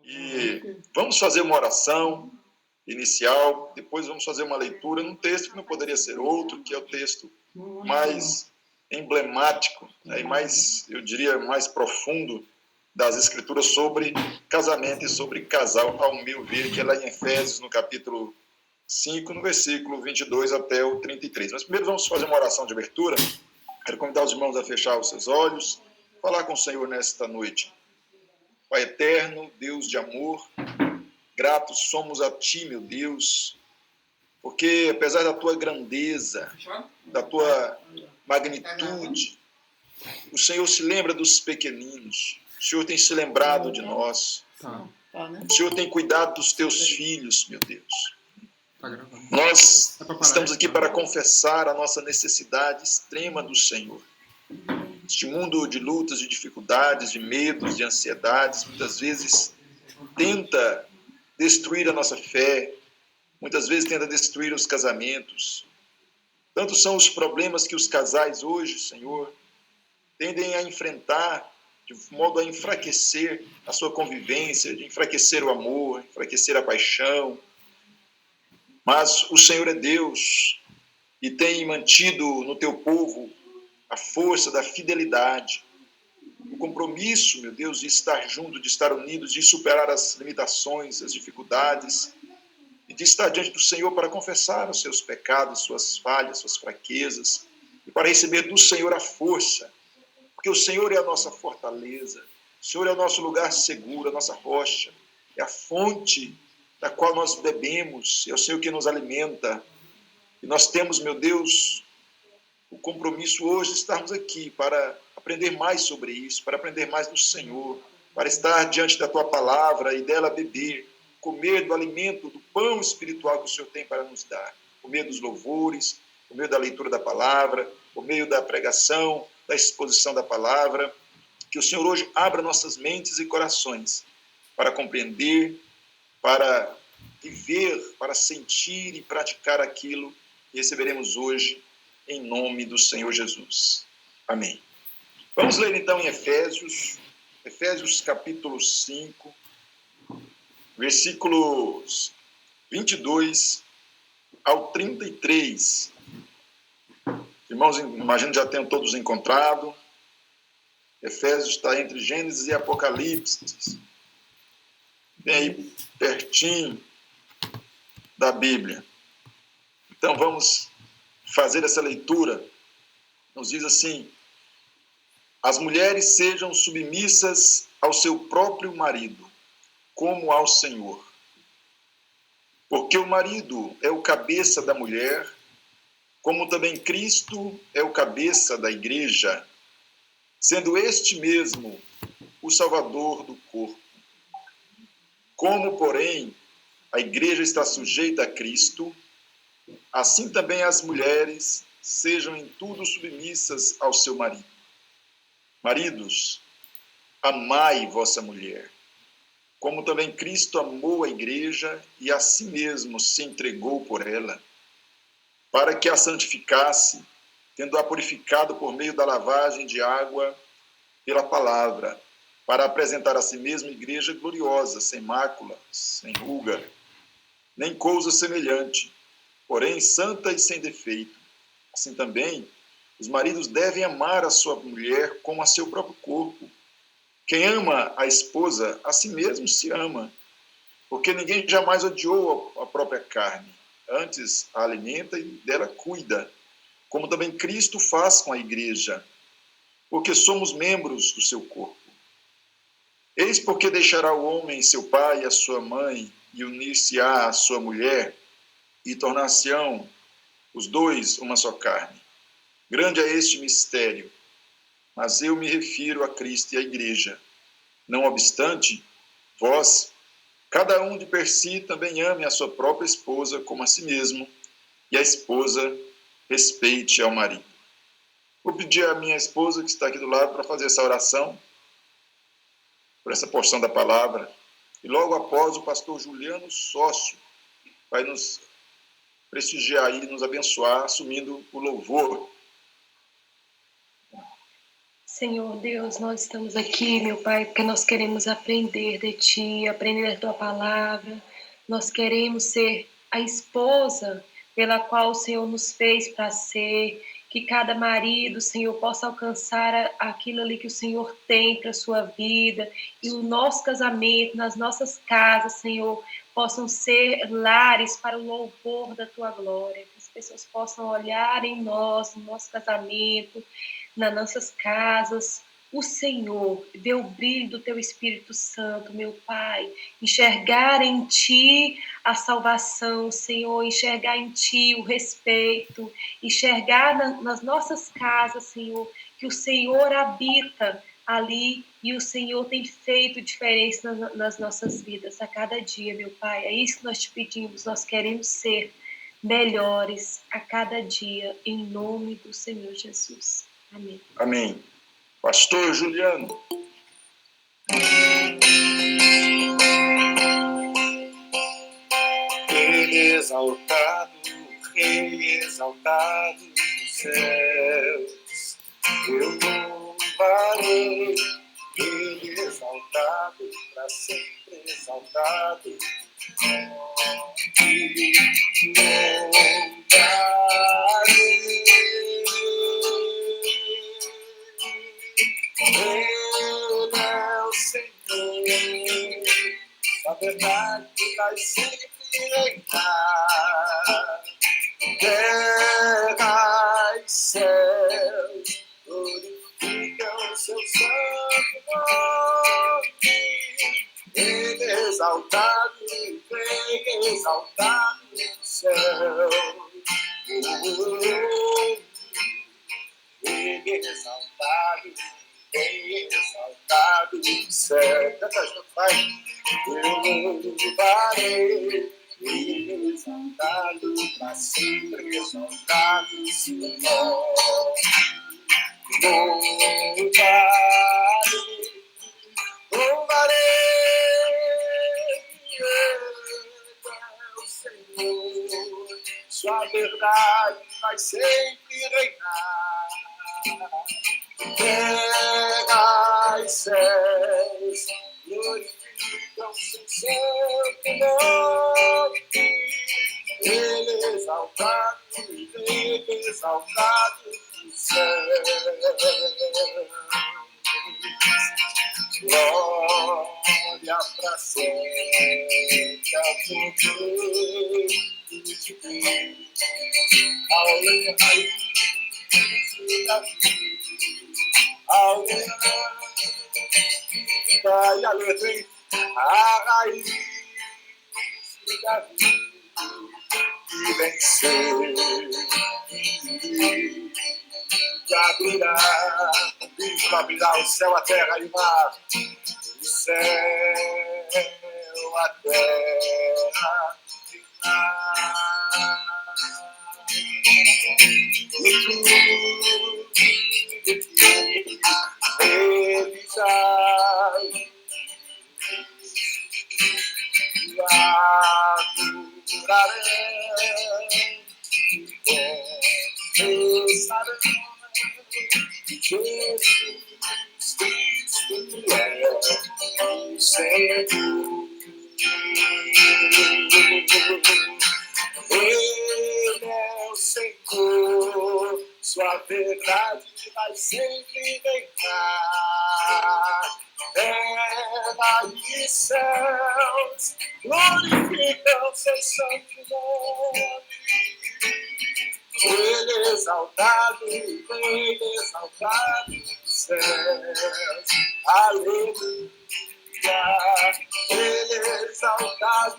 E vamos fazer uma oração inicial, depois vamos fazer uma leitura num texto que não poderia ser outro, que é o texto mais emblemático, né, e mais, eu diria, mais profundo das Escrituras sobre casamento e sobre casal, ao meu ver, que é lá em Efésios, no capítulo 5, no versículo 22 até o 33. Mas primeiro vamos fazer uma oração de abertura. Quero convidar os irmãos a fechar os seus olhos, falar com o Senhor nesta noite. Pai eterno, Deus de amor, gratos somos a Ti, meu Deus, porque apesar da Tua grandeza, da Tua magnitude, o Senhor se lembra dos pequeninos, o Senhor tem se lembrado de nós, o Senhor tem cuidado dos Teus filhos, meu Deus. Nós estamos aqui para confessar a nossa necessidade extrema do Senhor. Este mundo de lutas, de dificuldades, de medos, de ansiedades, muitas vezes tenta destruir a nossa fé, muitas vezes tenta destruir os casamentos. Tantos são os problemas que os casais hoje, Senhor, tendem a enfrentar de modo a enfraquecer a sua convivência, de enfraquecer o amor, enfraquecer a paixão. Mas o Senhor é Deus e tem mantido no teu povo a força da fidelidade, o compromisso, meu Deus, de estar junto, de estar unidos, de superar as limitações, as dificuldades, e de estar diante do Senhor para confessar os seus pecados, suas falhas, suas fraquezas, e para receber do Senhor a força, porque o Senhor é a nossa fortaleza, o Senhor é o nosso lugar seguro, a nossa rocha, é a fonte da qual nós bebemos, é o Senhor que nos alimenta. E nós temos, meu Deus, o compromisso hoje de estarmos aqui para aprender mais sobre isso, para aprender mais do Senhor, para estar diante da Tua palavra e dela beber, comer do alimento, do pão espiritual que o Senhor tem para nos dar, por meio dos louvores, por meio da leitura da palavra, por meio da pregação, da exposição da palavra, que o Senhor hoje abra nossas mentes e corações para compreender, para viver, para sentir e praticar aquilo que receberemos hoje, em nome do Senhor Jesus. Amém. Vamos ler então em Efésios capítulo 5, versículos 22 ao 33. Irmãos, imagino que já tenham todos encontrado. Efésios está entre Gênesis e Apocalipse. Bem aí pertinho da Bíblia. Então vamos fazer essa leitura. Nos diz assim: as mulheres sejam submissas ao seu próprio marido, como ao Senhor. Porque o marido é o cabeça da mulher, como também Cristo é o cabeça da igreja, sendo este mesmo o Salvador do corpo. Como, porém, a igreja está sujeita a Cristo, assim também as mulheres sejam em tudo submissas ao seu marido. Maridos, amai vossa mulher, como também Cristo amou a igreja e a si mesmo se entregou por ela, para que a santificasse, tendo-a purificado por meio da lavagem de água pela palavra, para apresentar a si mesma igreja gloriosa, sem mácula, sem ruga, nem coisa semelhante, porém santa e sem defeito. Assim também, os maridos devem amar a sua mulher como a seu próprio corpo. Quem ama a esposa, a si mesmo se ama, porque ninguém jamais odiou a própria carne, antes a alimenta e dela cuida, como também Cristo faz com a igreja, porque somos membros do seu corpo. Eis porque deixará o homem seu pai e a sua mãe, e unir-se-á à sua mulher, e tornar-se-ão os dois uma só carne. Grande é este mistério, mas eu me refiro a Cristo e à igreja. Não obstante, vós, cada um de per si, também ame a sua própria esposa como a si mesmo, e a esposa respeite ao marido. Vou pedir à minha esposa, que está aqui do lado, para fazer essa oração, por essa porção da palavra. E logo após, o pastor Juliano Sócio vai nos prestigiar e nos abençoar, assumindo o louvor. Senhor Deus, nós estamos aqui, meu Pai, porque nós queremos aprender de Ti, aprender da Tua palavra. Nós queremos ser a esposa pela qual o Senhor nos fez para ser. Que cada marido, Senhor, possa alcançar aquilo ali que o Senhor tem para a sua vida. E o nosso casamento, nas nossas casas, Senhor, possam ser lares para o louvor da Tua glória. Que as pessoas possam olhar em nós, no nosso casamento, nas nossas casas, o Senhor, ver o brilho do Teu Espírito Santo, meu Pai, enxergar em Ti a salvação, Senhor, enxergar em Ti o respeito, enxergar nas nossas casas, Senhor, que o Senhor habita ali e o Senhor tem feito diferença nas nossas vidas a cada dia, meu Pai. É isso que nós te pedimos, nós queremos ser melhores a cada dia, em nome do Senhor Jesus. Amém. Amém. Pastor Juliano. Rei exaltado dos céus, eu louvarei. Rei exaltado, para sempre exaltado, Ele é o Senhor, a verdade vai sempre reinar. Terra e céus glorificam seu santo nome. Ele é exaltado, vem exaltado no céu. Ele é exaltado, vem exaltado no céu. Canta junto, vai. Eu louvarei, Ele exaltado, para sempre exaltado, Senhor. Louvarei, Senhor, sua verdade vai sempre reinar. Terra e céus glorificam seu santo nome. Ele exaltado, ele exaltado no céu. Glória pra sempre ao poder de Deus. Aleluia, raiz da vida. Aleluia, e a letra, hein? A raiz da vida que venceu e abrirá o céu, a terra e o mar. O céu, a terra e o mar. E tudo que ele já adorarei, confessarei que Jesus Cristo é o Senhor. Ele é o Senhor, sua verdade vai sempre reinar. Terra e céus glorificam seu santo nome. Ele exaltado, ele exaltado nos céus. Aleluia. Ele exaltado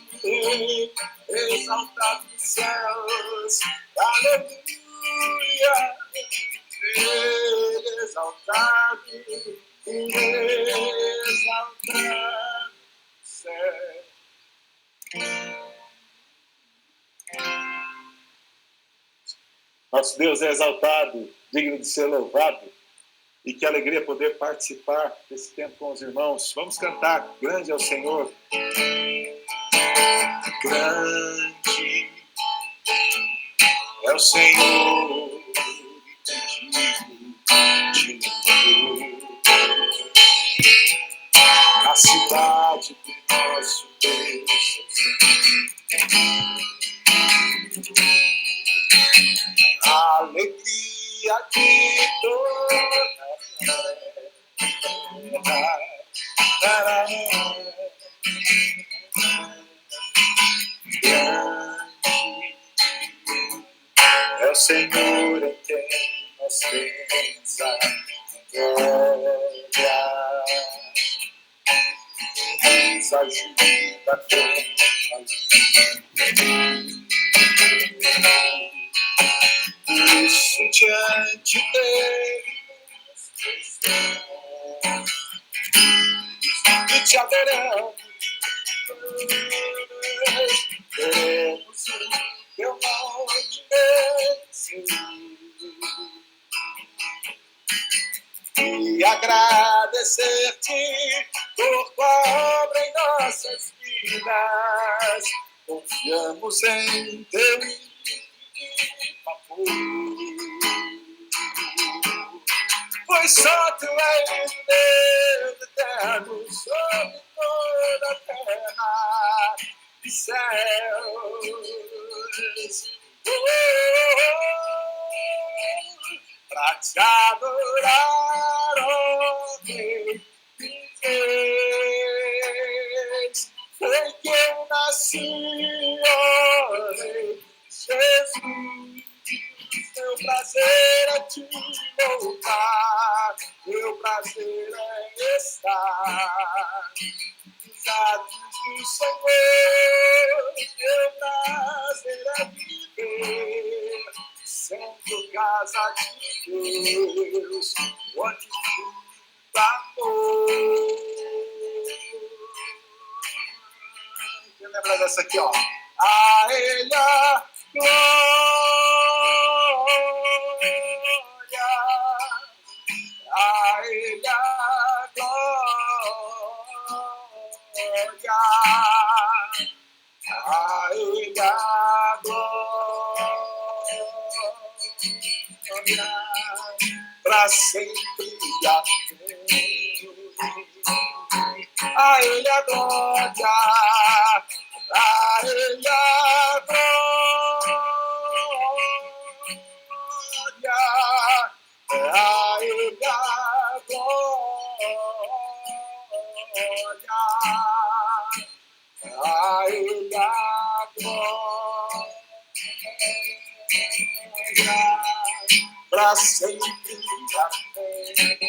nos céus. Aleluia. Ele exaltado nos céus. Nosso Deus é exaltado, digno de ser louvado. E que alegria poder participar desse tempo com os irmãos. Vamos cantar Grande é o Senhor. Grande é o Senhor, digno de louvor. posso ter a alegria que toda é o Senhor em quem nós temos a glória. Nos ajuda isso diante deles e te adoramos. Queremos o teu nome e agradecer-te por tua obra em nossas vidas. Confiamos em teu amor, pois só tu és Deus eterno sobre toda a terra e céus. Pra te adorar, ó Rei de Reis, foi que eu nasci, ó Rei Jesus. Meu prazer é te louvar, meu prazer é estar nos atos do Senhor, meu prazer é viver sendo casa de Deus, onde tudo amor. Quem lembra dessa aqui, ó? A Ele a glória, a Ele a glória, a Ele a glória, pra sempre a Ele a glória, a Ele a glória, a Ele a glória, a Ele a glória, pra sempre amém.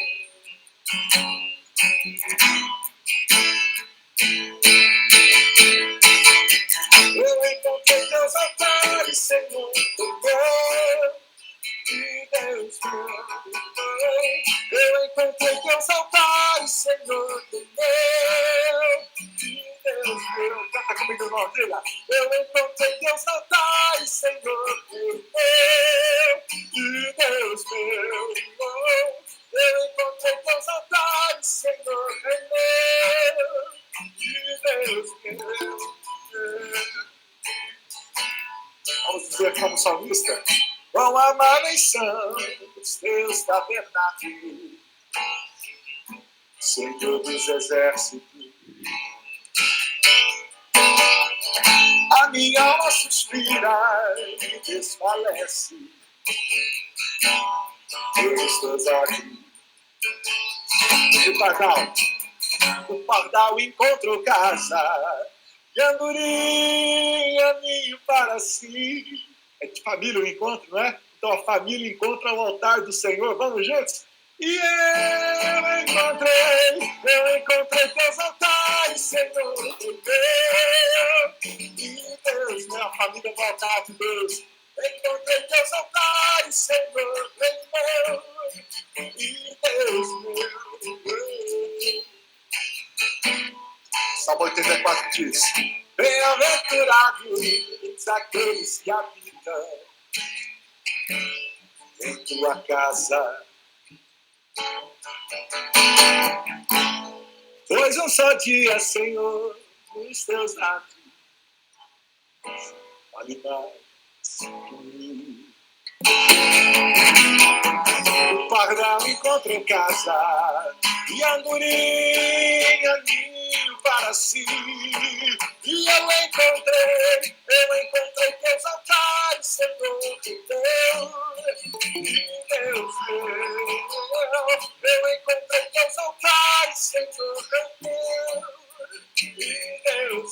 Eu encontrei teus altares, Senhor, e Deus meu. Eu encontrei teus altares, Senhor, e Deus meu. Canta comigo, irmão, diga. Eu encontrei teus altares, Senhor, e Deus meu. Eu encontrei teus altares, Senhor, e Deus meu. Vamos dizer como salmista: quão amáveis são os teus tabernáculos, Senhor dos exércitos. A minha alma suspira e desfalece pelos teus olhos. O pardal encontrou casa, e a andorinha ninho para si. É de família o encontro, não é? Então a família encontra o altar do Senhor. Vamos juntos? E eu encontrei teus altares, Senhor, e Deus, minha família no altar de Deus. Encontrei teus altares, Senhor, e Deus meu. Salmo 84 diz: bem-aventurados aqueles que habitam em tua casa, pois um só dia, Senhor, nos teus atos vale mais que mim. O pardal encontrou casa, e a andorinha ninho para si. eu encontrei teus altares, Senhor, Deus meu. Eu encontrei teus altares, Senhor, Deus meu.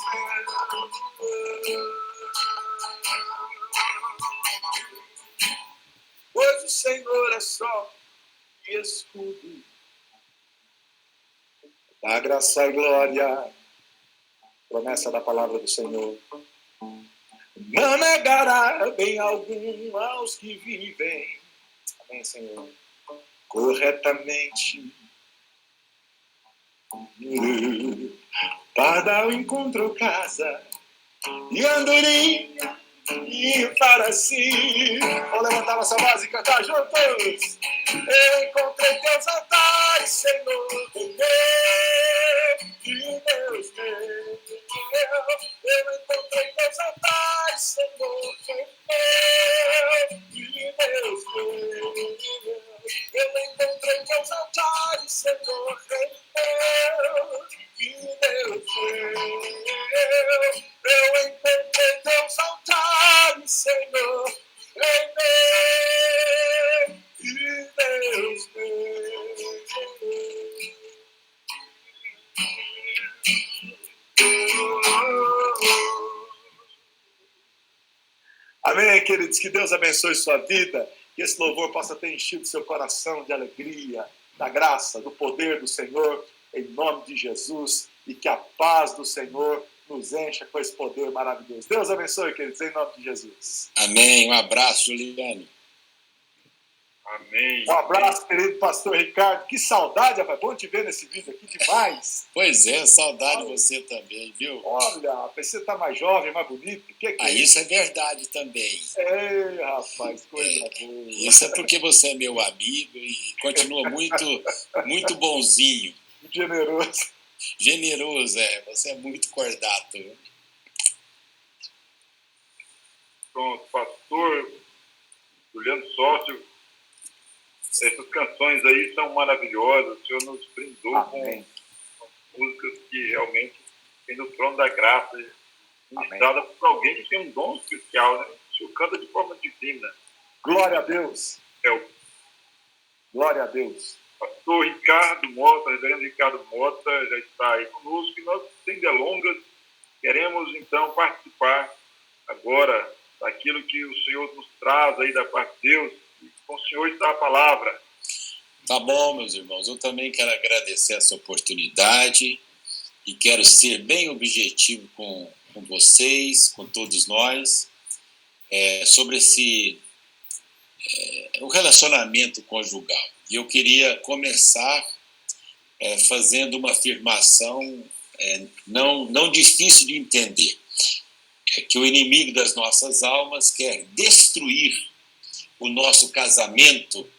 Pois o Senhor é só e escudo, dá graça e glória, promessa da palavra do Senhor. Não negará bem algum aos que vivem, amém, Senhor, corretamente. Pardal encontrou casa e andorinha e para si. Vamos levantar nossa voz e cantar juntos. Eu encontrei teus altares, Senhor, Deus meu. Eu encontrei teus altares, Senhor, Deus meu. Eu encontrei teus altares, Senhor, Deus meu. Eu encontrei teus altares, Senhor, Deus meu. Amém, queridos, que Deus abençoe sua vida, que esse louvor possa ter enchido seu coração de alegria, da graça, do poder do Senhor, em nome de Jesus, e que a paz do Senhor nos encha com esse poder maravilhoso. Deus abençoe, queridos, em nome de Jesus. Amém. Um abraço, Juliane. Amém. Um abraço, querido pastor Ricardo. Que saudade, rapaz. Bom te ver nesse vídeo aqui demais. Pois é, saudade de você também, viu? Olha, você tá mais jovem, mais bonito. Que é isso é verdade também. Ei, rapaz, coisa boa. Isso é porque você é meu amigo e continua muito bonzinho. Generoso. Generoso, você é muito cordato. Viu? Pronto, pastor Juliano Sócio, essas canções aí são maravilhosas. O Senhor nos brindou com músicas que realmente tem no trono da graça, ministrada por alguém que tem um dom especial, né? O Senhor canta de forma divina. Glória a Deus. Glória a Deus. Pastor Ricardo Mota, reverendo Ricardo Mota, já está aí conosco, e nós, sem delongas, queremos então participar agora daquilo que o Senhor nos traz aí da parte de Deus. Com o Senhor está a palavra. Tá bom, meus irmãos. Eu também quero agradecer essa oportunidade e quero ser bem objetivo com vocês, com todos nós, sobre o relacionamento conjugal. E eu queria começar fazendo uma afirmação não difícil de entender. É que o inimigo das nossas almas quer destruir o nosso casamento.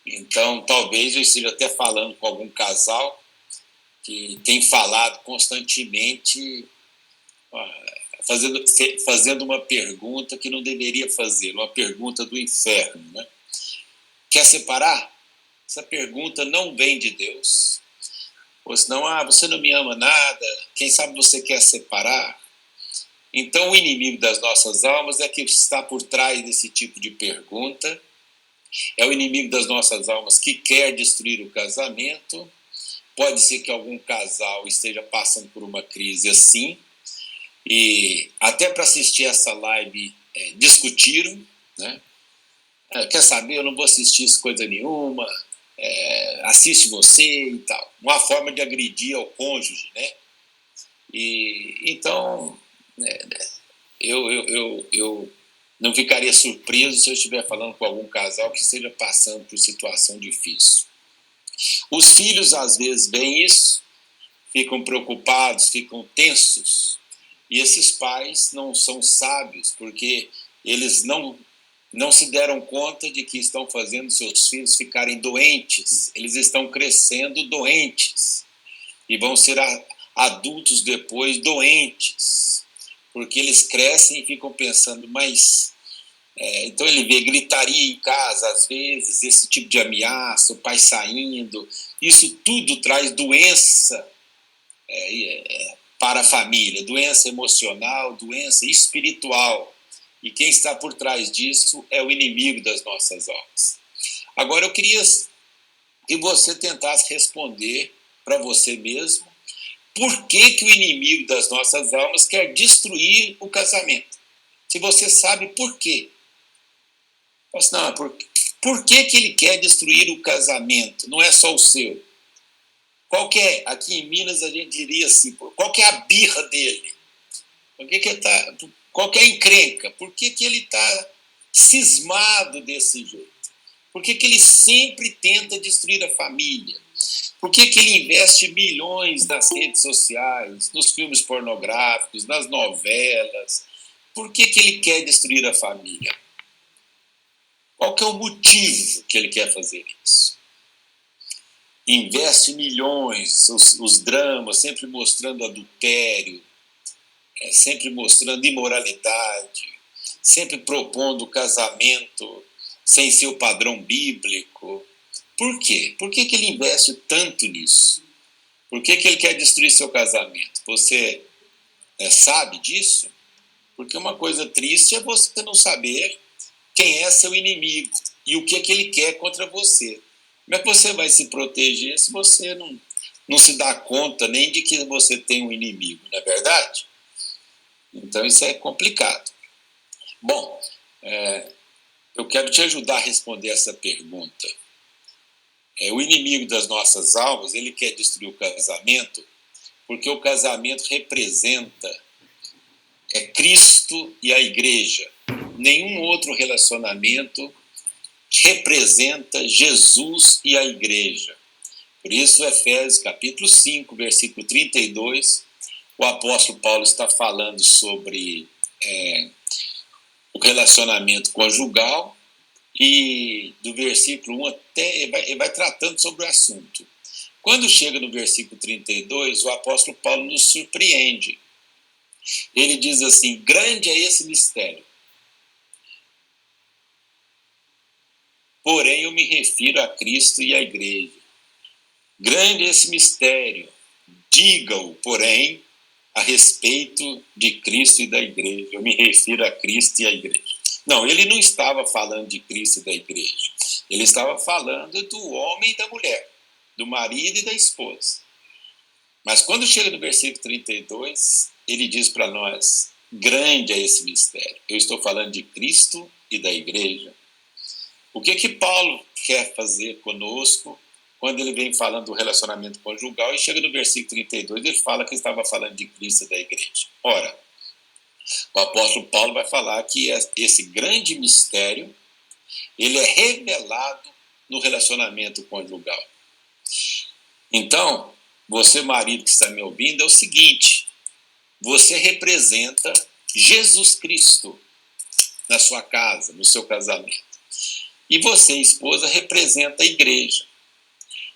Então, talvez eu esteja até falando com algum casal que tem falado constantemente, fazendo uma pergunta que não deveria fazer, uma pergunta do inferno, né? Quer separar? Essa pergunta não vem de Deus. Ou senão, você não me ama nada, quem sabe você quer separar? Então, o inimigo das nossas almas é que está por trás desse tipo de pergunta. É o inimigo das nossas almas que quer destruir o casamento. Pode ser que algum casal esteja passando por uma crise assim. E até para assistir essa live discutiram, né? Quer saber, eu não vou assistir isso coisa nenhuma, assiste você e tal. Uma forma de agredir ao cônjuge, né? E então... Eu não ficaria surpreso se eu estiver falando com algum casal que esteja passando por situação difícil. Os filhos, às vezes, veem isso, ficam preocupados, ficam tensos, e esses pais não são sábios, porque eles não se deram conta de que estão fazendo seus filhos ficarem doentes. Eles estão crescendo doentes, e vão ser adultos depois doentes. Porque eles crescem e ficam pensando, mas... então ele vê gritaria em casa, às vezes, esse tipo de ameaça, o pai saindo, isso tudo traz doença para a família, doença emocional, doença espiritual. E quem está por trás disso é o inimigo das nossas almas. Agora eu queria que você tentasse responder para você mesmo por que o inimigo das nossas almas quer destruir o casamento. Se você sabe por quê. Não, por que ele quer destruir o casamento? Não é só o seu. Qual que é, aqui em Minas a gente diria assim, qual que é a birra dele? Qual que é a encrenca? Por que ele está cismado desse jeito? Por que ele sempre tenta destruir a família? Por que ele investe milhões nas redes sociais, nos filmes pornográficos, nas novelas? Por que ele quer destruir a família? Qual que é o motivo que ele quer fazer isso? Investe milhões, os dramas, sempre mostrando adultério, sempre mostrando imoralidade, sempre propondo casamento sem ser o padrão bíblico. Por quê? Por que ele investe tanto nisso? Por que ele quer destruir seu casamento? Você sabe disso? Porque uma coisa triste é você não saber quem é seu inimigo e o que ele quer contra você. Como é que você vai se proteger se você não se dá conta nem de que você tem um inimigo, não é verdade? Então isso é complicado. Bom, eu quero te ajudar a responder essa pergunta. O inimigo das nossas almas, ele quer destruir o casamento porque o casamento representa Cristo e a igreja. Nenhum outro relacionamento representa Jesus e a igreja. Por isso, Efésios capítulo 5, versículo 32, o apóstolo Paulo está falando sobre o relacionamento conjugal e do versículo 1 até, ele vai tratando sobre o assunto. Quando chega no versículo 32, o apóstolo Paulo nos surpreende. Ele diz assim: grande é esse mistério. Porém, eu me refiro a Cristo e à igreja. Grande é esse mistério. Diga-o, porém, a respeito de Cristo e da igreja. Eu me refiro a Cristo e à igreja. Não, ele não estava falando de Cristo e da igreja. Ele estava falando do homem e da mulher, do marido e da esposa. Mas quando chega no versículo 32, ele diz para nós: grande é esse mistério. Eu estou falando de Cristo e da igreja. O que Paulo quer fazer conosco quando ele vem falando do relacionamento conjugal e chega no versículo 32, ele fala que estava falando de Cristo e da igreja. Ora, o apóstolo Paulo vai falar que esse grande mistério, ele é revelado no relacionamento conjugal. Então, você, marido que está me ouvindo, é o seguinte: você representa Jesus Cristo na sua casa, no seu casamento. E você, esposa, representa a igreja.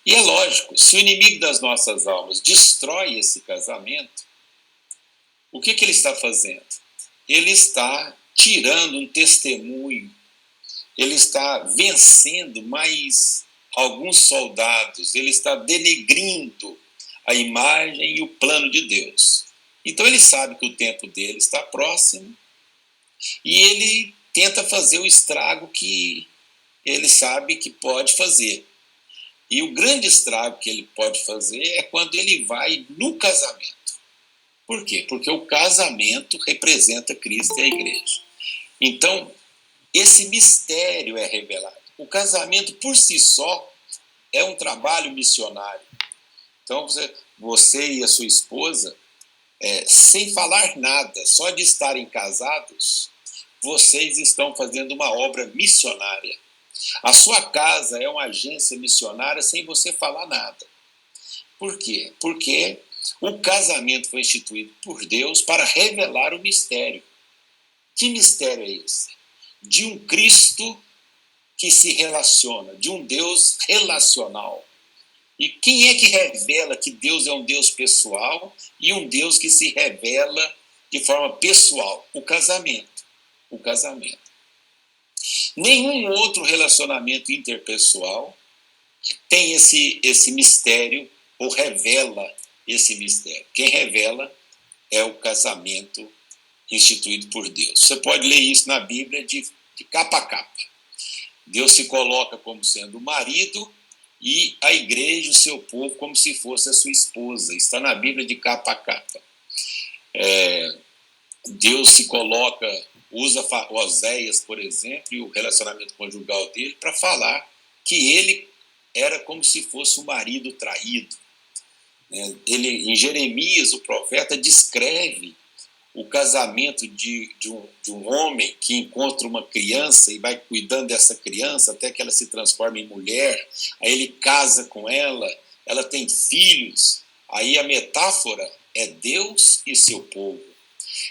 E é lógico, se o inimigo das nossas almas destrói esse casamento, o que ele está fazendo? Ele está tirando um testemunho, ele está vencendo mais alguns soldados, ele está denegrindo a imagem e o plano de Deus. Então ele sabe que o tempo dele está próximo e ele tenta fazer o estrago que ele sabe que pode fazer. E o grande estrago que ele pode fazer é quando ele vai no casamento. Por quê? Porque o casamento representa Cristo e a igreja. Então, esse mistério é revelado. O casamento, por si só, é um trabalho missionário. Então, você e a sua esposa, sem falar nada, só de estarem casados, vocês estão fazendo uma obra missionária. A sua casa é uma agência missionária sem você falar nada. Por quê? Porque o casamento foi instituído por Deus para revelar o mistério. Que mistério é esse? De um Cristo que se relaciona, de um Deus relacional. E quem é que revela que Deus é um Deus pessoal e um Deus que se revela de forma pessoal? O casamento. O casamento. Nenhum outro relacionamento interpessoal tem esse mistério ou revela esse mistério. Quem revela é o casamento instituído por Deus. Você pode ler isso na Bíblia de capa a capa. Deus se coloca como sendo o marido e a igreja, o seu povo, como se fosse a sua esposa. Está na Bíblia de capa a capa. Deus se coloca, usa Oséias, por exemplo, e o relacionamento conjugal dele para falar que ele era como se fosse o marido traído. Ele, em Jeremias, o profeta descreve o casamento de um homem que encontra uma criança e vai cuidando dessa criança até que ela se transforma em mulher, aí ele casa com ela, ela tem filhos, aí a metáfora é Deus e seu povo.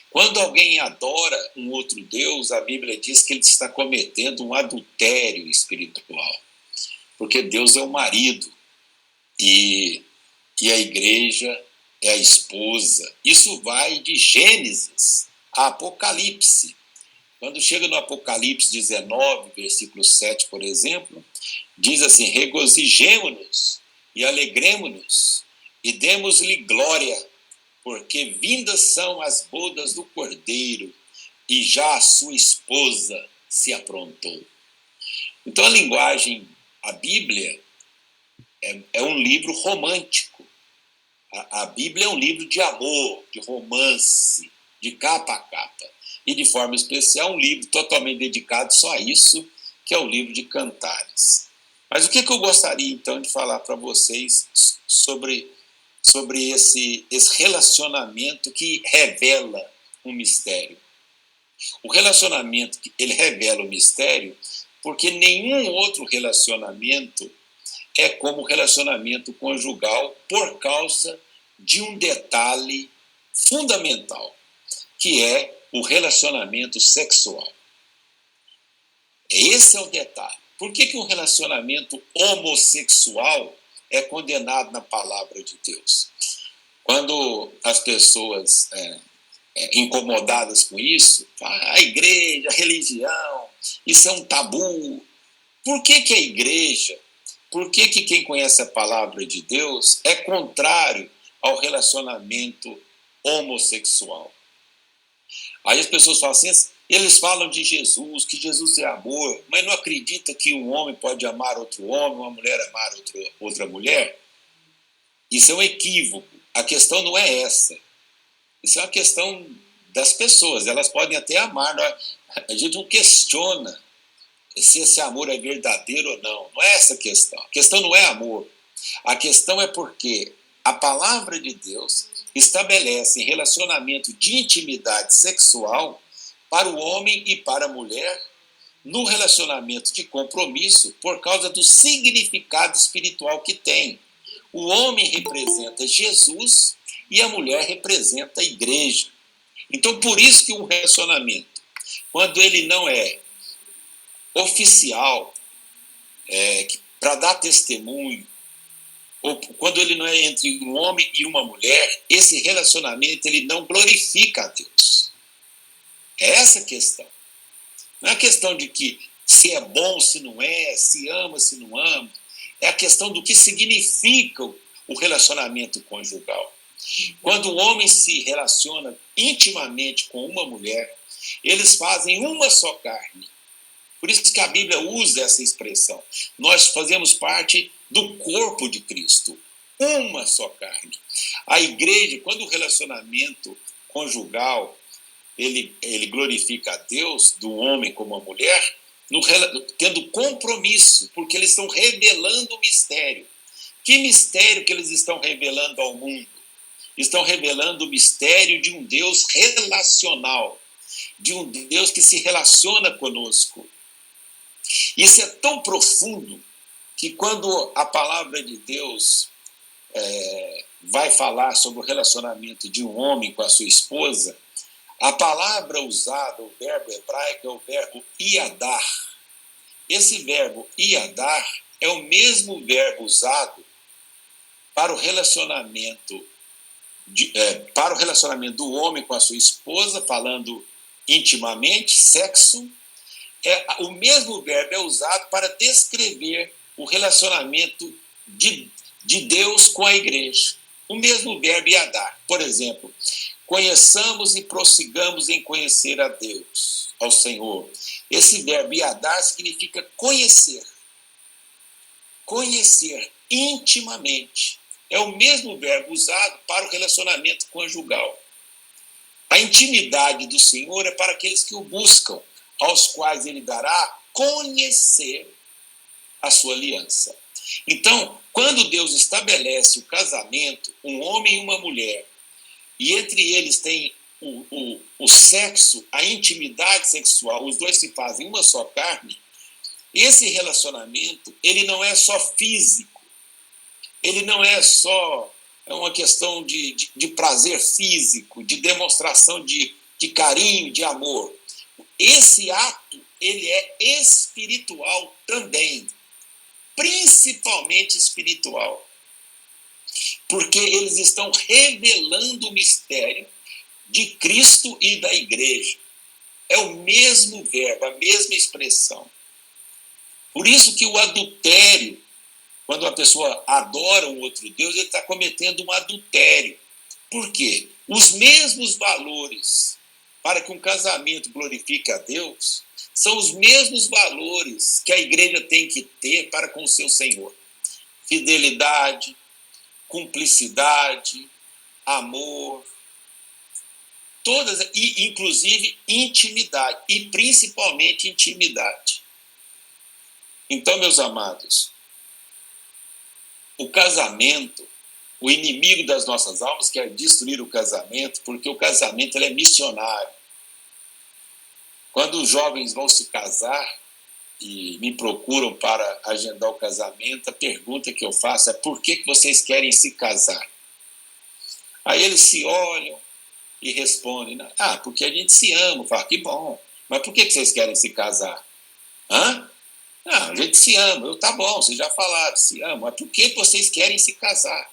Quando alguém adora um outro Deus, a Bíblia diz que ele está cometendo um adultério espiritual, porque Deus é o marido e a igreja é a esposa. Isso vai de Gênesis a Apocalipse. Quando chega no Apocalipse 19, versículo 7, por exemplo, diz assim: regozijemo-nos e alegremo-nos e demos-lhe glória, porque vindas são as bodas do Cordeiro e já a sua esposa se aprontou. Então a Bíblia é um livro romântico. A Bíblia é um livro de amor, de romance, de capa a capa. E, de forma especial, um livro totalmente dedicado só a isso, que é o livro de Cantares. Mas o que eu gostaria, então, de falar para vocês sobre esse relacionamento que revela um mistério? O relacionamento, ele revela o mistério porque nenhum outro relacionamento é como o relacionamento conjugal por causa de um detalhe fundamental, que é o relacionamento sexual. Esse é o detalhe. Por que um relacionamento homossexual é condenado na palavra de Deus? Quando as pessoas incomodadas com isso, a igreja, a religião, isso é um tabu. Por que a igreja, por que quem conhece a palavra de Deus é contrário ao relacionamento homossexual? Aí as pessoas falam assim, eles falam de Jesus, que Jesus é amor, mas não acredita que um homem pode amar outro homem, uma mulher amar outra mulher? Isso é um equívoco. A questão não é essa. Isso é uma questão das pessoas. Elas podem até amar. A gente não questiona se esse amor é verdadeiro ou não. Não é essa a questão. A questão não é amor. A questão é porque a palavra de Deus estabelece relacionamento de intimidade sexual para o homem e para a mulher no relacionamento de compromisso por causa do significado espiritual que tem. O homem representa Jesus e a mulher representa a igreja. Então, por isso que um relacionamento, quando ele não é oficial, para dar testemunho, ou quando ele não é entre um homem e uma mulher, esse relacionamento ele não glorifica a Deus. É essa a questão. Não é a questão de que se é bom, se não é, se ama, se não ama. É a questão do que significa o relacionamento conjugal. Quando o homem se relaciona intimamente com uma mulher, eles fazem uma só carne. Por isso que a Bíblia usa essa expressão. Nós fazemos parte do corpo de Cristo, uma só carne. A igreja, quando o relacionamento conjugal ele glorifica a Deus, do homem como a mulher, tendo compromisso, porque eles estão revelando o mistério. Que mistério que eles estão revelando ao mundo? Estão revelando o mistério de um Deus relacional, de um Deus que se relaciona conosco. Isso é tão profundo que quando a palavra de Deus vai falar sobre o relacionamento de um homem com a sua esposa, a palavra usada, o verbo hebraico, é o verbo iadar. Esse verbo iadar é o mesmo verbo usado para o relacionamento do homem com a sua esposa, falando intimamente, sexo. O mesmo verbo é usado para descrever o relacionamento de Deus com a igreja. O mesmo verbo iadar. Por exemplo, conheçamos e prossigamos em conhecer a Deus, ao Senhor. Esse verbo iadar significa conhecer. Conhecer intimamente. É o mesmo verbo usado para o relacionamento conjugal. A intimidade do Senhor é para aqueles que o buscam, aos quais ele dará conhecer a sua aliança. Então, quando Deus estabelece o casamento, um homem e uma mulher, e entre eles tem o sexo, a intimidade sexual, os dois se fazem uma só carne, esse relacionamento, ele não é só físico, ele não é só uma questão de prazer físico, de demonstração de carinho, de amor. Esse ato, ele é espiritual também, principalmente espiritual, porque eles estão revelando o mistério de Cristo e da igreja. É o mesmo verbo, a mesma expressão. Por isso que o adultério, quando a pessoa adora um outro Deus, ele está cometendo um adultério. Por quê? Os mesmos valores para que um casamento glorifique a Deus são os mesmos valores que a igreja tem que ter para com o seu Senhor. Fidelidade, cumplicidade, amor, todas, e inclusive intimidade, e principalmente intimidade. Então, meus amados, o casamento, o inimigo das nossas almas quer destruir o casamento, porque o casamento ele é missionário. Quando os jovens vão se casar e me procuram para agendar o casamento, a pergunta que eu faço é: por que vocês querem se casar? Aí eles se olham e respondem: porque a gente se ama. Eu falo: que bom, mas por que vocês querem se casar? Não, a gente se ama. Tá bom, vocês já falaram, se amam, mas por que vocês querem se casar?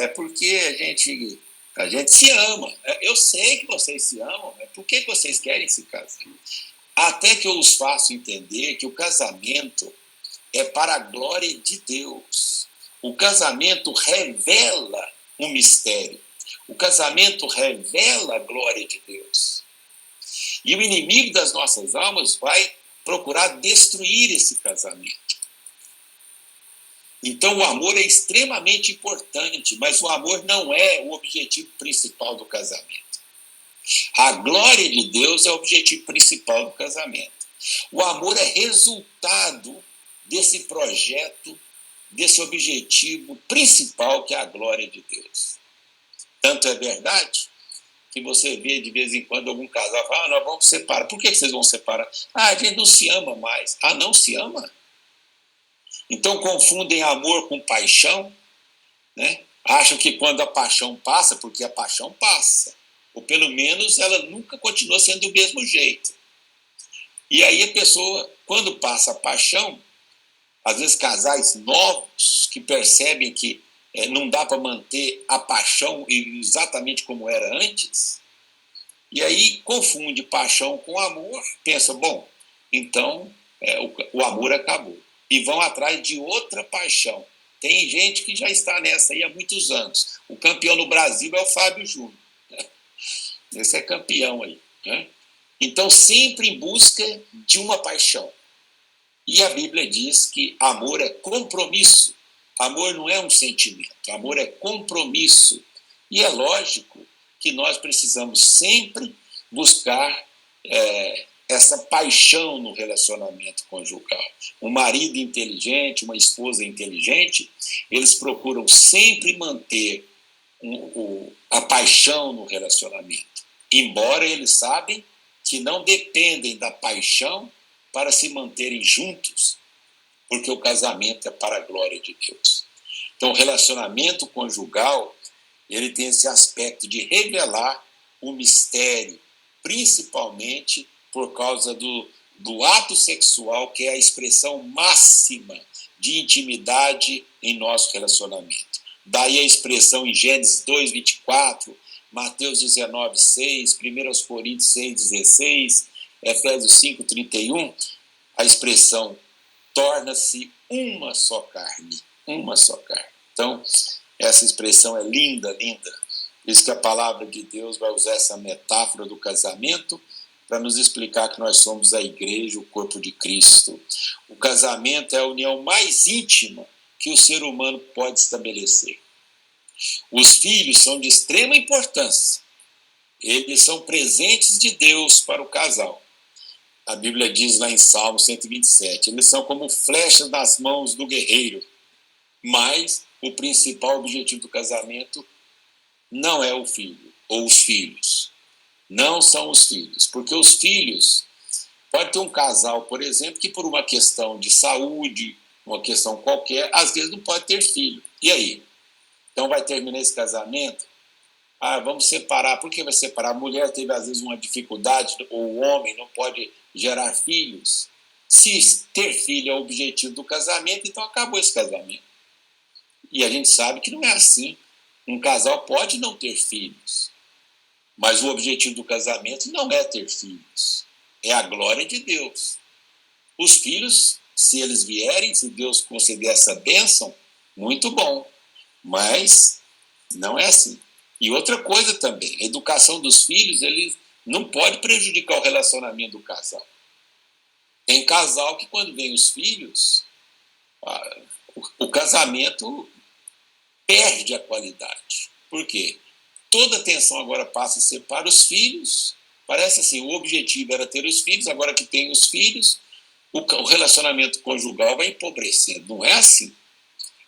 É porque a gente se ama. Eu sei que vocês se amam, mas por que vocês querem se casar? Até que eu os faço entender que o casamento é para a glória de Deus. O casamento revela um mistério. O casamento revela a glória de Deus. E o inimigo das nossas almas vai procurar destruir esse casamento. Então, o amor é extremamente importante, mas o amor não é o objetivo principal do casamento. A glória de Deus é o objetivo principal do casamento. O amor é resultado desse projeto, desse objetivo principal, que é a glória de Deus. Tanto é verdade que você vê de vez em quando algum casal fala: nós vamos separar. Por que vocês vão separar? A gente não se ama mais. Não se ama? Então confundem amor com paixão, né? Acham que quando a paixão passa, porque a paixão passa, ou pelo menos ela nunca continua sendo do mesmo jeito. E aí a pessoa, quando passa a paixão, às vezes casais novos que percebem que não dá para manter a paixão exatamente como era antes, e aí confunde paixão com amor, pensa: bom, então o amor acabou. E vão atrás de outra paixão. Tem gente que já está nessa aí há muitos anos. O campeão no Brasil é o Fábio Júnior. Esse é campeão aí. Né? Então, sempre em busca de uma paixão. E a Bíblia diz que amor é compromisso. Amor não é um sentimento. Amor é compromisso. E é lógico que nós precisamos sempre buscar essa paixão no relacionamento conjugal. Um marido inteligente, uma esposa inteligente, eles procuram sempre manter a paixão no relacionamento, embora eles sabem que não dependem da paixão para se manterem juntos, porque o casamento é para a glória de Deus. Então, o relacionamento conjugal, ele tem esse aspecto de revelar o mistério, principalmente por causa do ato sexual, que é a expressão máxima de intimidade em nosso relacionamento. Daí a expressão em Gênesis 2:24, Mateus 19:6, 1 Coríntios 6:16, Efésios 5:31, a expressão torna-se uma só carne, uma só carne. Então, essa expressão é linda, linda. Diz que a palavra de Deus vai usar essa metáfora do casamento para nos explicar que nós somos a igreja, o corpo de Cristo. O casamento é a união mais íntima que o ser humano pode estabelecer. Os filhos são de extrema importância. Eles são presentes de Deus para o casal. A Bíblia diz lá em Salmo 127, eles são como flechas nas mãos do guerreiro. Mas o principal objetivo do casamento não é o filho, ou os filhos. Não são os filhos, porque os filhos, pode ter um casal, por exemplo, que por uma questão de saúde, uma questão qualquer, às vezes não pode ter filho. E aí? Então vai terminar esse casamento? Vamos separar. Por que vai separar? A mulher teve às vezes uma dificuldade, ou o homem não pode gerar filhos. Se ter filho é o objetivo do casamento, então acabou esse casamento. E a gente sabe que não é assim. Um casal pode não ter filhos, mas o objetivo do casamento não é ter filhos, é a glória de Deus. Os filhos, se eles vierem, se Deus conceder essa bênção, muito bom, mas não é assim. E outra coisa também, a educação dos filhos, ele não pode prejudicar o relacionamento do casal. Tem casal que quando vem os filhos, o casamento perde a qualidade. Por quê? Toda a atenção agora passa a ser para os filhos. Parece assim, o objetivo era ter os filhos, agora que tem os filhos, o relacionamento conjugal vai empobrecendo. Não é assim.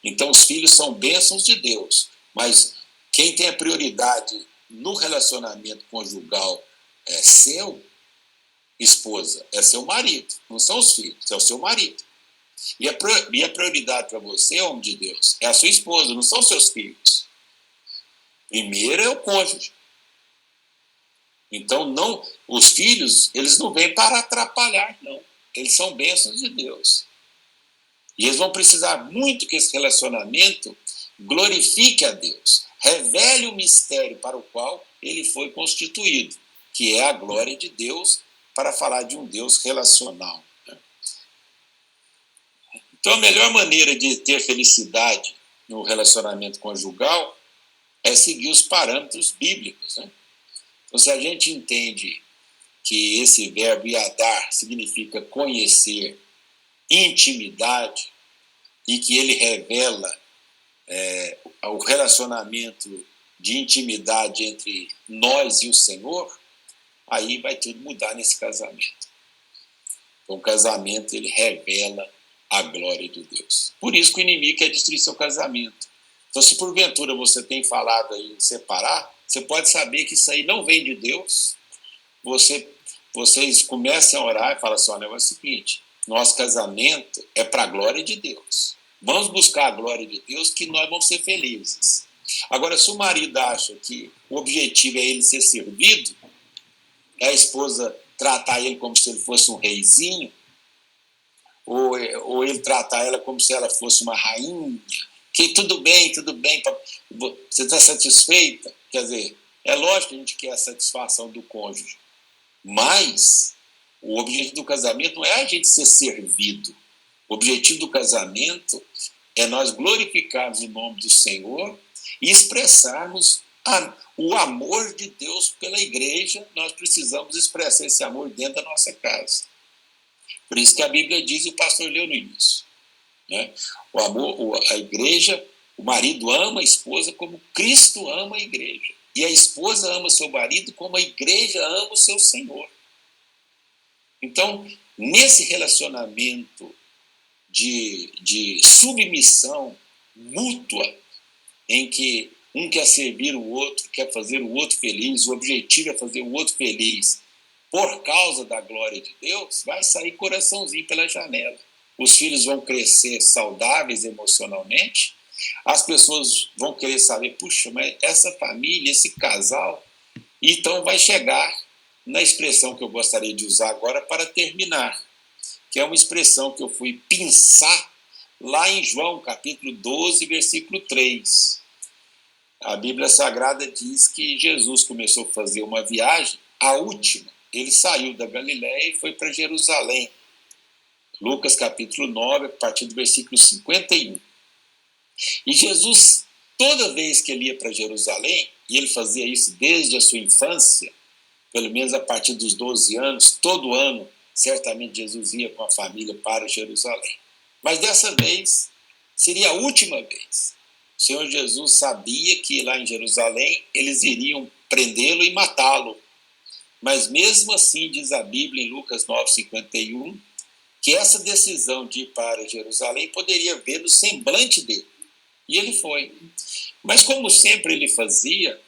Então, os filhos são bênçãos de Deus, mas quem tem a prioridade no relacionamento conjugal é seu esposa, é seu marido, não são os filhos, é o seu marido. E a prioridade para você, homem de Deus, é a sua esposa, não são os seus filhos. Primeiro é o cônjuge. Então, os filhos, eles não vêm para atrapalhar, não. Eles são bênçãos de Deus. E eles vão precisar muito que esse relacionamento glorifique a Deus, revele o mistério para o qual ele foi constituído, que é a glória de Deus, para falar de um Deus relacional. Então, a melhor maneira de ter felicidade no relacionamento conjugal é seguir os parâmetros bíblicos. Então, se a gente entende que esse verbo iadar significa conhecer, intimidade, e que ele revela o relacionamento de intimidade entre nós e o Senhor, aí vai tudo mudar nesse casamento. Então, o casamento, ele revela a glória de Deus. Por isso que o inimigo quer destruir seu casamento. Então, se porventura você tem falado aí em separar, você pode saber que isso aí não vem de Deus. Vocês comecem a orar e falam assim, olha, é o seguinte, nosso casamento é para a glória de Deus. Vamos buscar a glória de Deus que nós vamos ser felizes. Agora, se o marido acha que o objetivo é ele ser servido, é a esposa tratar ele como se ele fosse um reizinho, ou ele tratar ela como se ela fosse uma rainha, que tudo bem, você está satisfeita? Quer dizer, é lógico que a gente quer a satisfação do cônjuge, mas o objetivo do casamento não é a gente ser servido. O objetivo do casamento é nós glorificarmos o nome do Senhor e expressarmos o amor de Deus pela igreja. Nós precisamos expressar esse amor dentro da nossa casa. Por isso que a Bíblia diz, e o pastor leu no início, né? O amor, a igreja, o marido ama a esposa como Cristo ama a igreja. E a esposa ama seu marido como a igreja ama o seu Senhor. Então, nesse relacionamento de submissão mútua, em que um quer servir o outro, quer fazer o outro feliz, o objetivo é fazer o outro feliz, por causa da glória de Deus, vai sair coraçãozinho pela janela. Os filhos vão crescer saudáveis emocionalmente, as pessoas vão querer saber, puxa, mas essa família, esse casal, então vai chegar na expressão que eu gostaria de usar agora para terminar, que é uma expressão que eu fui pensar lá em João, capítulo 12, versículo 3. A Bíblia Sagrada diz que Jesus começou a fazer uma viagem, a última. Ele saiu da Galiléia e foi para Jerusalém. Lucas capítulo 9, a partir do versículo 51. E Jesus, toda vez que ele ia para Jerusalém, e ele fazia isso desde a sua infância, pelo menos a partir dos 12 anos, todo ano, certamente Jesus ia com a família para Jerusalém. Mas dessa vez, seria a última vez. O Senhor Jesus sabia que lá em Jerusalém eles iriam prendê-lo e matá-lo. Mas mesmo assim, diz a Bíblia em Lucas 9:51, que essa decisão de ir para Jerusalém poderia ver no semblante dele. E ele foi. Mas como sempre ele fazia,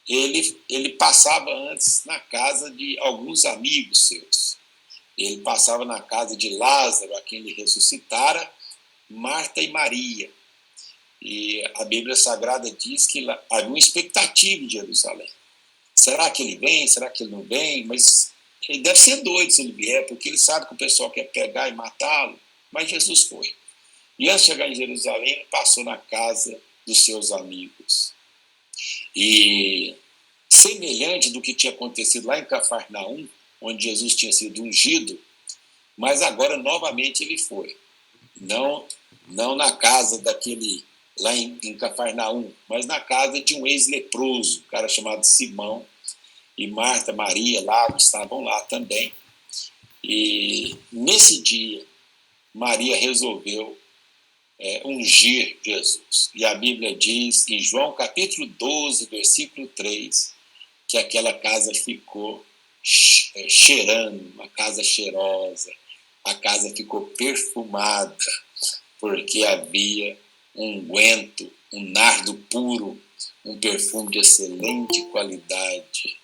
ele passava antes na casa de alguns amigos seus. Ele passava na casa de Lázaro, a quem ele ressuscitara, Marta e Maria. E a Bíblia Sagrada diz que havia uma expectativa em Jerusalém. Será que ele vem? Será que ele não vem? Mas ele deve ser doido se ele vier, porque ele sabe que o pessoal quer pegar e matá-lo. Mas Jesus foi. E antes de chegar em Jerusalém, ele passou na casa dos seus amigos. E semelhante do que tinha acontecido lá em Cafarnaum, onde Jesus tinha sido ungido, mas agora novamente ele foi. Não na casa daquele lá em Cafarnaum, mas na casa de um ex-leproso, um cara chamado Simão, e Marta, Maria, Lázaro estavam lá também. E nesse dia, Maria resolveu ungir Jesus. E a Bíblia diz, em João capítulo 12, versículo 3, que aquela casa ficou cheirando, uma casa cheirosa, a casa ficou perfumada, porque havia um unguento, um nardo puro, um perfume de excelente qualidade.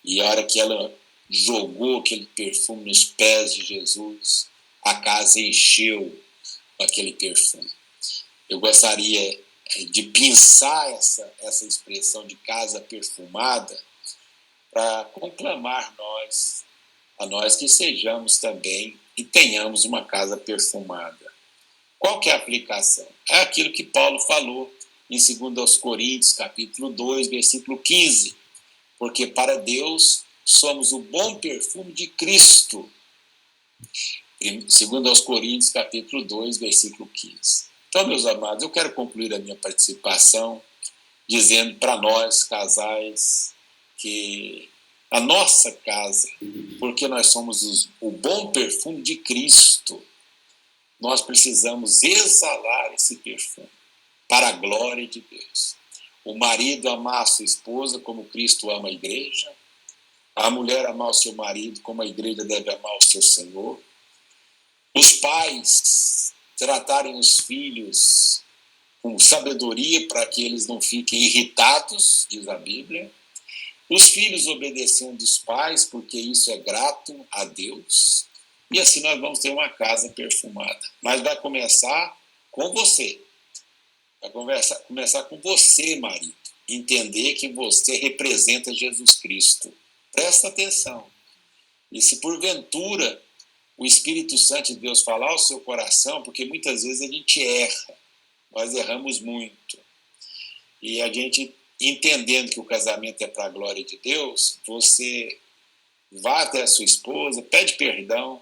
E a hora que ela jogou aquele perfume nos pés de Jesus, a casa encheu com aquele perfume. Eu gostaria de pensar essa expressão de casa perfumada para conclamar a nós que sejamos também e tenhamos uma casa perfumada. Qual que é a aplicação? É aquilo que Paulo falou em 2 Coríntios, capítulo 2, versículo 15. Porque para Deus somos o bom perfume de Cristo. 2 Coríntios, capítulo 2, versículo 15. Então, meus amados, eu quero concluir a minha participação dizendo para nós, casais, que a nossa casa, porque nós somos o bom perfume de Cristo, nós precisamos exalar esse perfume para a glória de Deus. O marido amar a sua esposa como Cristo ama a igreja, a mulher amar o seu marido como a igreja deve amar o seu Senhor, os pais tratarem os filhos com sabedoria para que eles não fiquem irritados, diz a Bíblia, os filhos obedecendo os pais, porque isso é grato a Deus, e assim nós vamos ter uma casa perfumada. Mas vai começar com você. Vai começar com você, marido. Entender que você representa Jesus Cristo. Presta atenção. E se porventura o Espírito Santo de Deus falar ao seu coração, porque muitas vezes a gente erra, nós erramos muito. E a gente, entendendo que o casamento é para a glória de Deus, você vá até a sua esposa, pede perdão,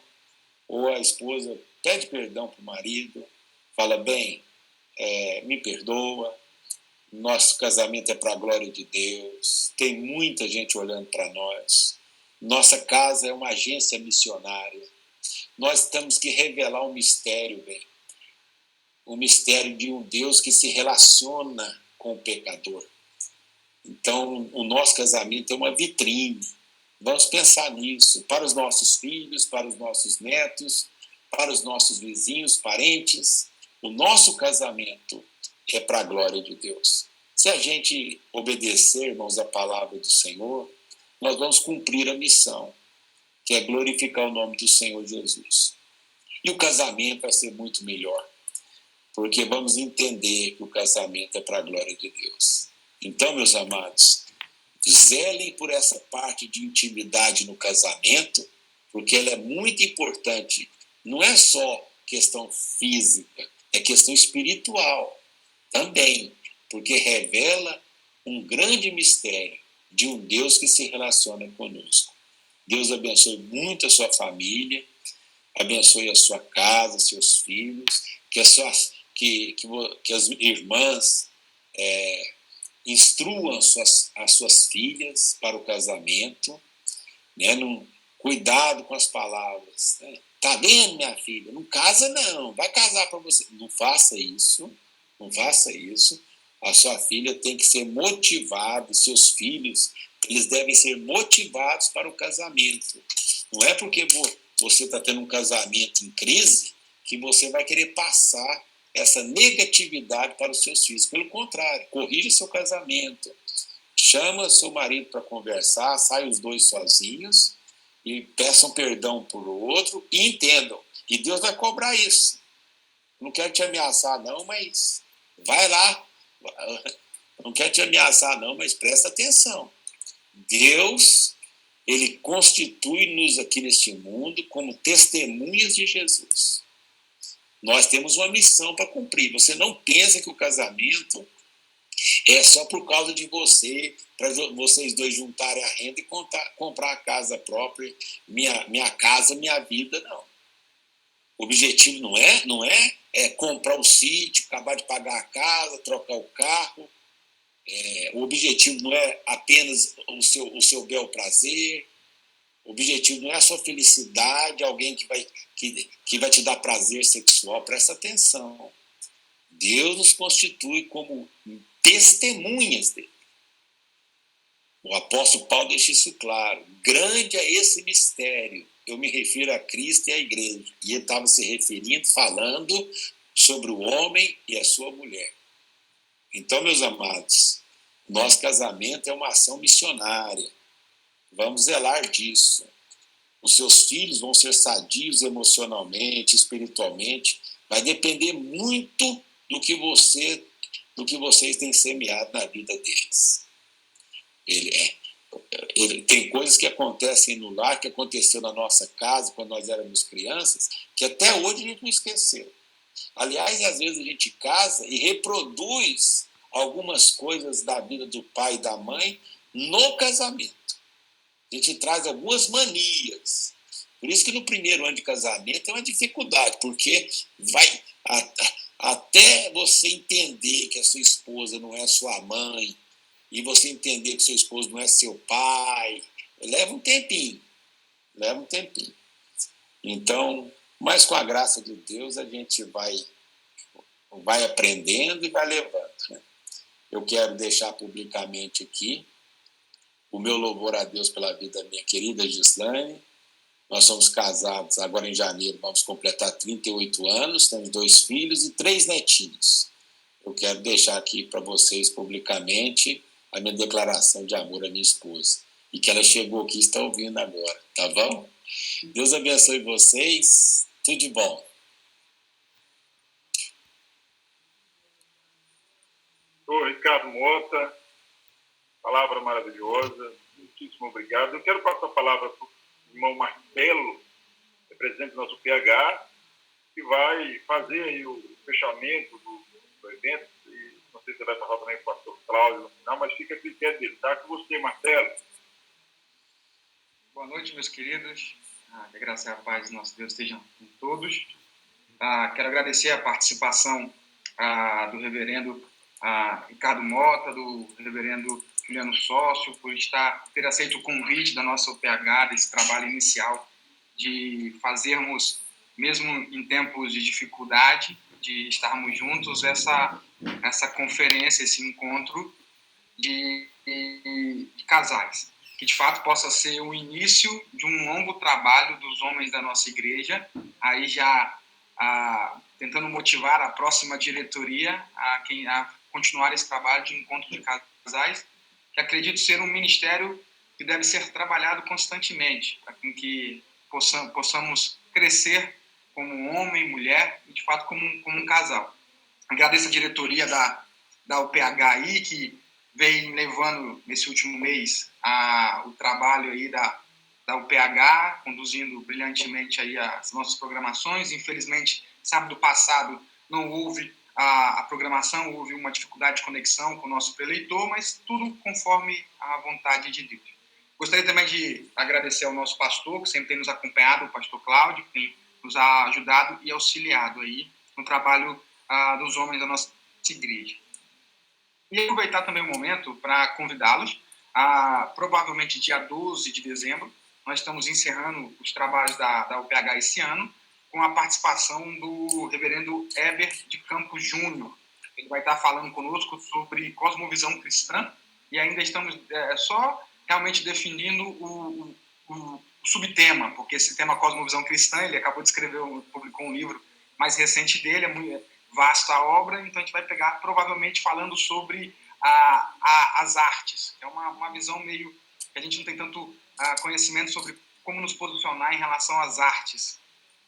ou a esposa pede perdão para o marido, fala, bem, me perdoa, nosso casamento é para a glória de Deus, tem muita gente olhando para nós, nossa casa é uma agência missionária, nós temos que revelar um mistério, bem, o mistério de um Deus que se relaciona com o pecador. Então, o nosso casamento é uma vitrine. Vamos pensar nisso, para os nossos filhos, para os nossos netos, para os nossos vizinhos, parentes. O nosso casamento é para a glória de Deus. Se a gente obedecer, irmãos, a palavra do Senhor, nós vamos cumprir a missão, que é glorificar o nome do Senhor Jesus. E o casamento vai ser muito melhor, porque vamos entender que o casamento é para a glória de Deus. Então, meus amados, zelem por essa parte de intimidade no casamento, porque ela é muito importante. Não é só questão física, é questão espiritual também, porque revela um grande mistério de um Deus que se relaciona conosco. Deus abençoe muito a sua família, abençoe a sua casa, seus filhos, que as irmãs instruam as suas filhas para o casamento, né? Cuidado com as palavras. Né? Tá vendo, minha filha? Não casa, não. Vai casar para você. Não faça isso. Não faça isso. A sua filha tem que ser motivada, seus filhos, eles devem ser motivados para o casamento. Não é porque você está tendo um casamento em crise que você vai querer passar essa negatividade para os seus filhos. Pelo contrário, corrija seu casamento. Chama seu marido para conversar, sai os dois sozinhos e peçam perdão por outro e entendam. E Deus vai cobrar isso. Não quero te ameaçar, não, mas vai lá. Não quero te ameaçar, não, mas presta atenção. Deus, ele constitui-nos aqui neste mundo como testemunhas de Jesus. Nós temos uma missão para cumprir. Você não pensa que o casamento é só por causa de você, para vocês dois juntarem a renda e comprar a casa própria, minha casa, minha vida, não. O objetivo não é comprar um sítio, acabar de pagar a casa, trocar o carro. O objetivo não é apenas o seu bel prazer. O objetivo não é a sua felicidade, alguém que vai te dar prazer sexual. Presta atenção. Deus nos constitui como testemunhas dele. O apóstolo Paulo deixa isso claro. Grande é esse mistério. Eu me refiro a Cristo e à igreja. E ele estava se referindo, falando sobre o homem e a sua mulher. Então, meus amados, nosso casamento é uma ação missionária. Vamos zelar disso. Os seus filhos vão ser sadios emocionalmente, espiritualmente. Vai depender muito do que vocês têm semeado na vida deles. Tem coisas que acontecem no lar, que aconteceu na nossa casa, quando nós éramos crianças, que até hoje a gente não esqueceu. Aliás, às vezes a gente casa e reproduz algumas coisas da vida do pai e da mãe no casamento. A gente traz algumas manias. Por isso que no primeiro ano de casamento é uma dificuldade, porque vai até você entender que a sua esposa não é sua mãe, e você entender que seu esposo não é seu pai, leva um tempinho. Então, mas com a graça de Deus, a gente vai aprendendo e vai levando. Né? Eu quero deixar publicamente aqui o meu louvor a Deus pela vida da minha querida Gislane. Nós somos casados agora em janeiro, vamos completar 38 anos, temos 2 filhos e 3 netinhos. Eu quero deixar aqui para vocês publicamente a minha declaração de amor à minha esposa. E que ela chegou aqui e está ouvindo agora, tá bom? Deus abençoe vocês, tudo de bom. Sou Ricardo Mota, palavra maravilhosa, muitíssimo obrigado. Eu quero passar a palavra para o irmão Marcelo, representante do nosso PH, que vai fazer aí o fechamento do evento. E não sei se você vai passar também para o pastor Cláudio no final, mas fica a critério dele. Tá com você, Marcelo. Boa noite, meus queridos. Que a graça e a paz do nosso Deus estejam com todos. Quero agradecer a participação do reverendo Ricardo Mota, do reverendo Juliano Sócio, por ter aceito o convite da nossa UPH, desse trabalho inicial de fazermos, mesmo em tempos de dificuldade, de estarmos juntos, essa conferência, esse encontro de casais, que de fato possa ser o início de um longo trabalho dos homens da nossa igreja, aí já tentando motivar a próxima diretoria a continuar esse trabalho de encontro de casais, que acredito ser um ministério que deve ser trabalhado constantemente, para que possamos crescer como homem e mulher, e de fato como um casal. Agradeço a diretoria da UPH aí, que vem levando nesse último mês o trabalho aí da UPH, conduzindo brilhantemente aí as nossas programações. Infelizmente, sábado passado não houve a programação, houve uma dificuldade de conexão com o nosso preleitor, mas tudo conforme a vontade de Deus. Gostaria também de agradecer ao nosso pastor, que sempre tem nos acompanhado, o pastor Cláudio, que tem nos ajudado e auxiliado aí no trabalho dos homens da nossa igreja. E aproveitar também o momento para convidá-los provavelmente dia 12 de dezembro, nós estamos encerrando os trabalhos da UPH esse ano, com a participação do reverendo Heber de Campos Júnior. Ele vai estar falando conosco sobre cosmovisão cristã, e ainda estamos só realmente definindo o subtema, porque esse tema cosmovisão cristã, ele acabou de escrever, publicou um livro mais recente dele, é muito vasta a obra, então a gente vai pegar provavelmente falando sobre as artes, que é uma visão meio que a gente não tem tanto conhecimento sobre como nos posicionar em relação às artes.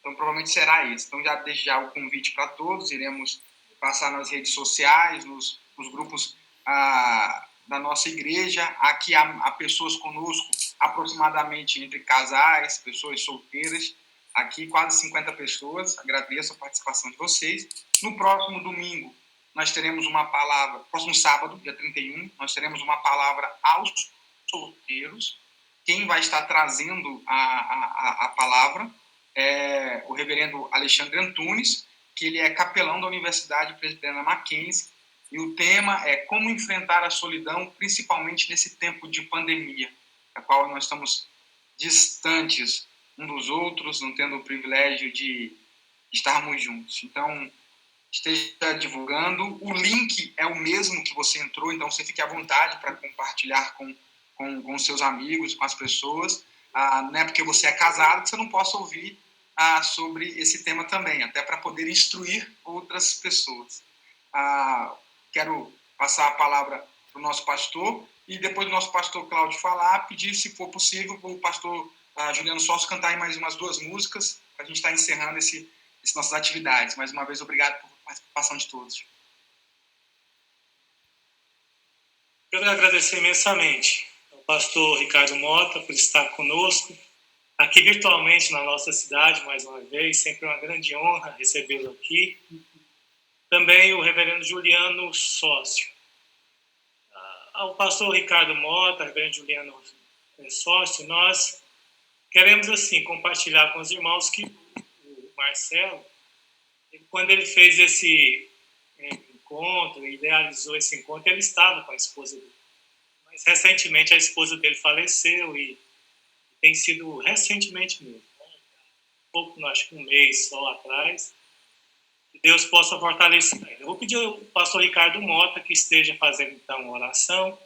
Então provavelmente será isso. Então já deixo já o convite para todos, iremos passar nas redes sociais, nos grupos da nossa igreja. Aqui há pessoas conosco, aproximadamente entre casais, pessoas solteiras, aqui quase 50 pessoas. Agradeço a participação de vocês. No próximo domingo, nós teremos uma palavra, próximo sábado, dia 31, nós teremos uma palavra aos solteiros. Quem vai estar trazendo a palavra é o reverendo Alexandre Antunes, que ele é capelão da Universidade Presbiteriana Mackenzie, e o tema é como enfrentar a solidão, principalmente nesse tempo de pandemia, a qual nós estamos distantes um dos outros, não tendo o privilégio de estarmos juntos. Então, esteja divulgando. O link é o mesmo que você entrou, então você fique à vontade para compartilhar com seus amigos, com as pessoas. Não é porque você é casado que você não possa ouvir sobre esse tema também, até para poder instruir outras pessoas. Quero passar a palavra para o nosso pastor, e depois do nosso pastor Cláudio falar, pedir, se for possível, para o pastor Juliano Sócio cantar aí mais umas 2 músicas, para a gente estar encerrando essas nossas atividades. Mais uma vez, obrigado por participação de todos. Quero agradecer imensamente ao pastor Ricardo Mota por estar conosco, aqui virtualmente na nossa cidade, mais uma vez, sempre uma grande honra recebê-lo aqui. Também o reverendo Juliano Sócio. Ao pastor Ricardo Mota, reverendo Juliano Sócio, nós queremos, assim, compartilhar com os irmãos que o Marcelo, quando ele fez esse encontro, idealizou esse encontro, ele estava com a esposa dele. Mas recentemente a esposa dele faleceu, e tem sido recentemente mesmo, pouco, acho que 1 mês só atrás, que Deus possa fortalecer. Eu vou pedir ao pastor Ricardo Mota que esteja fazendo então uma oração,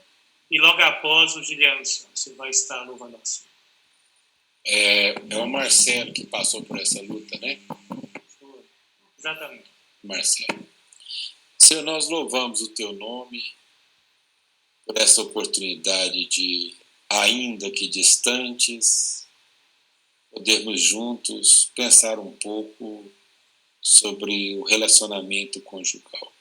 e logo após o Juliano, você vai estar louvando assim. É o Marcelo que passou por essa luta, né? Exatamente. Marcelo. Senhor, nós louvamos o teu nome por essa oportunidade de, ainda que distantes, podermos juntos pensar um pouco sobre o relacionamento conjugal.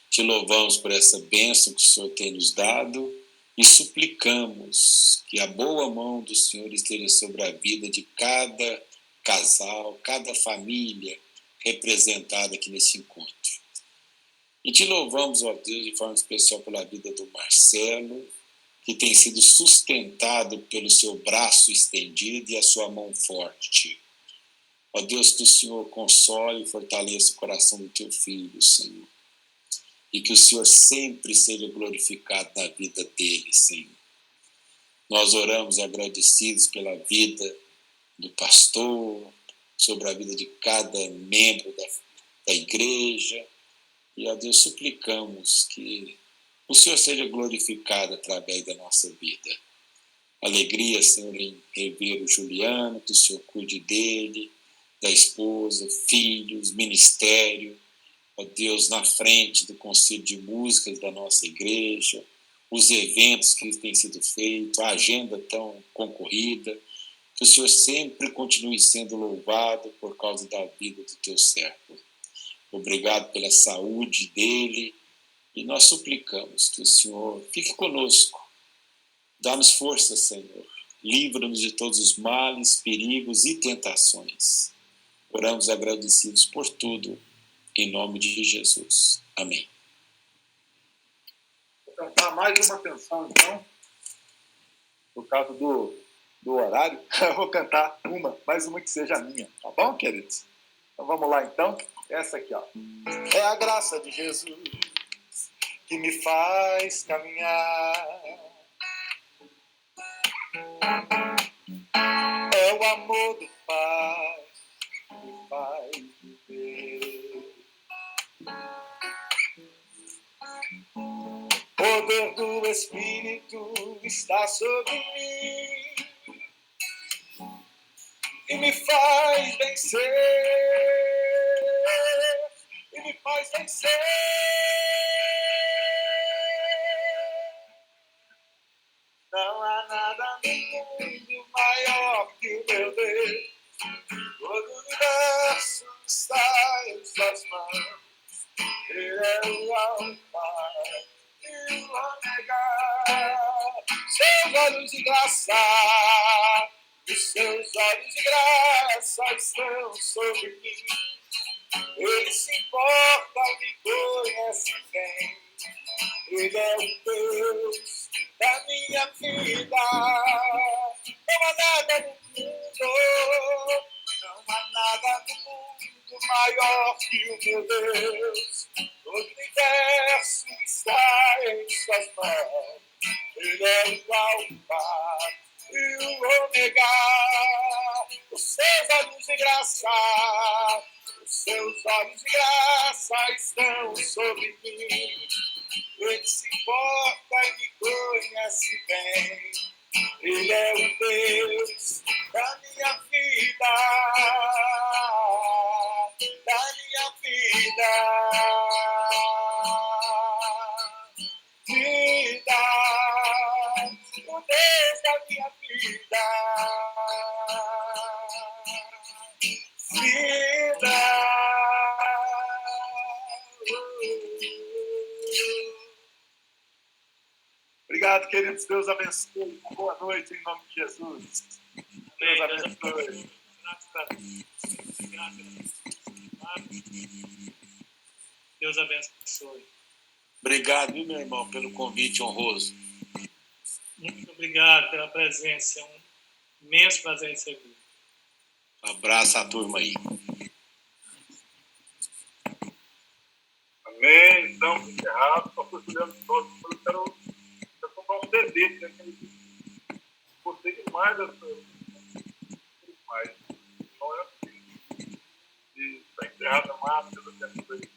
Te louvamos por essa bênção que o Senhor tem nos dado e suplicamos que a boa mão do Senhor esteja sobre a vida de cada casal, cada família representada aqui nesse encontro. E te louvamos, ó Deus, de forma especial pela vida do Marcelo, que tem sido sustentado pelo seu braço estendido e a sua mão forte. Ó Deus, que o Senhor console e fortaleça o coração do teu filho, Senhor. E que o Senhor sempre seja glorificado na vida dele, Senhor. Nós oramos agradecidos pela vida do pastor, sobre a vida de cada membro da igreja. E, ó Deus, suplicamos que o Senhor seja glorificado através da nossa vida. Alegria, Senhor, em rever o Juliano, que o Senhor cuide dele, da esposa, filhos, ministério. Ó Deus, na frente do Conselho de Músicas da nossa igreja, os eventos que têm sido feitos, a agenda tão concorrida, que o Senhor sempre continue sendo louvado por causa da vida do teu servo. Obrigado pela saúde dele, e nós suplicamos que o Senhor fique conosco. Dá-nos força, Senhor. Livra-nos de todos os males, perigos e tentações. Oramos agradecidos por tudo, em nome de Jesus. Amém. Vou cantar mais uma canção, então. Por causa do horário, eu vou cantar mais uma que seja minha. Tá bom, queridos? Então vamos lá, então. Essa aqui, ó. É a graça de Jesus que me faz caminhar. É o amor do Pai que me faz viver. O poder do Espírito está sobre mim e me faz vencer, e me faz vencer. Não há nada no mundo maior que o meu Deus. Todo o universo está em suas mãos. Ele é o Alfa e o Ômega. Seus olhos de graça, os seus olhos de graça estão sobre mim. Ele se importa, me conhece bem. Ele é o Deus da minha vida. Não há nada no mundo, não há nada no mundo maior que o meu Deus. Todo o universo está em suas mãos. Ele é o Alfa e o Ômega. Os seus olhos de graça, os seus olhos de graça estão sobre mim. Ele se importa e me conhece bem. Ele é o Deus da minha vida, da minha vida. Vida, o Deus da minha vida. Vida. Obrigado, queridos. Deus abençoe. Boa noite, em nome de Jesus. Deus abençoe. Deus abençoe. Obrigado, viu, meu irmão, pelo convite honroso. Muito obrigado pela presença. É um imenso prazer em servir. Um abraço à turma aí. Amém. Estamos encerrados. Só procurando todos. Eu quero comprar um CD. Né? Gostei demais dessa. Demais. Então é assim. E está encerrado a massa. Deus abençoe.